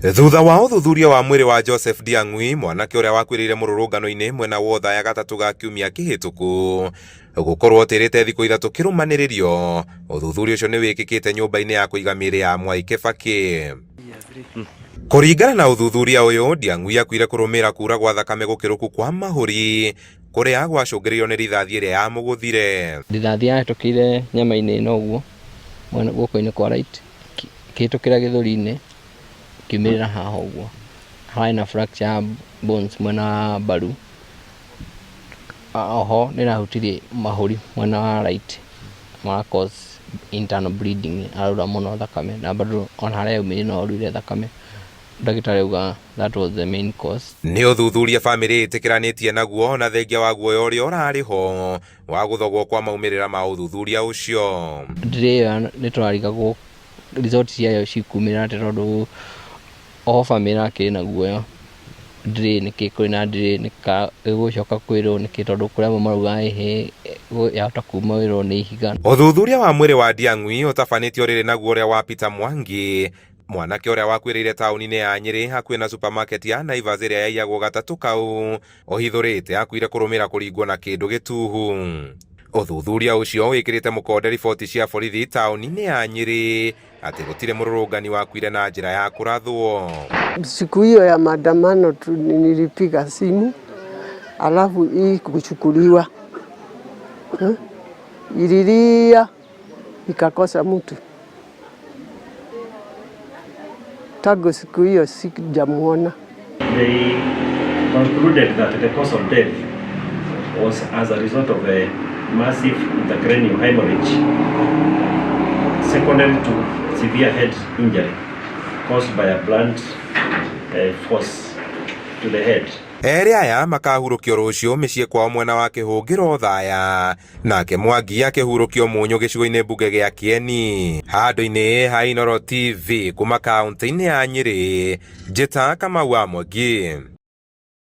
Thutha wa uthuthuria wa mwiri wa Joseph Ndiang'ui, mwanake uria wakwirire mururungano-ini mwena wa Othaya gatatu ga kiumia kihituku gukorwo tirite thiku ithatu kirumanirio, uthuthuria ucio ni wikikite nyumba-ini ya kuiga miri ya Mwai Kibaki. Kuringana na uthuthuria uyu, Ndiang'ui akuire kurumira kura gwa thakame gukiruku kwa mahuri kuria gwacungiririo ni rithathi iria yamuguthire. Rithathi yahetukire nyama-ini ino uguo mwena guoko-ini kwa right, kihitukira githuri-ini kimirira haha uguo, harai na fracture ya bones mwena wa mbaru. Oho nirahutirie mahuri mwena wa right, ma cause internal bleeding, arura muno thakame na bado ona haria umire no urire thakame. Ndagitari auga that was the main cause. Ni uthuthuria family itikiranitie naguo na thengia wa guoya uria urariho wa guthogwo kwa maumirira ma uthuthuria ucio. Ndire ni turarigagwo result ciayo cikumira tondu o family yake na guoya. Ndire niki kwina ndire nika gucoka kwirwo niki tondu kuria maruga he yahota kuma wirwo ni ihiga. Uthuthuria wa mwiri wa Ndiang'ui utafanitio riri naguo uria wa Peter Mwangi, mwanake uria wakwirire tauni-ini ya Nyeri hakuhi na supermarket ya Naivas iria yaiyagwo gatatu kau ohithurite akuire kurumira kuringwo na kindu gituhu. Uthuthuria ucio wikirite mukonde riboti cia borithi tauni-ini ya Nyeri ati gutire mururungani wakuire na njira ya kurathwo. Siku hiyo ya maandamano nilipiga simu alafu hii kuchukuliwa ililia ikakosa mtu. Tangu siku hiyo sijamuona. They concluded that the cause of death was as a result of a massive intracranial hemorrhage secondary to severe head injury caused by a blunt force to the head. Eri aya makahurukio rucio micii kwao mwena wa Kihungiro Othaya, nake Mwangi akihurukio Munyu gicigo-ini mbunge gia Kieni. Handu-ini ha Inooro TV kuma kaunti-ini ya Nyeri, njita Kamau wa Mwangi.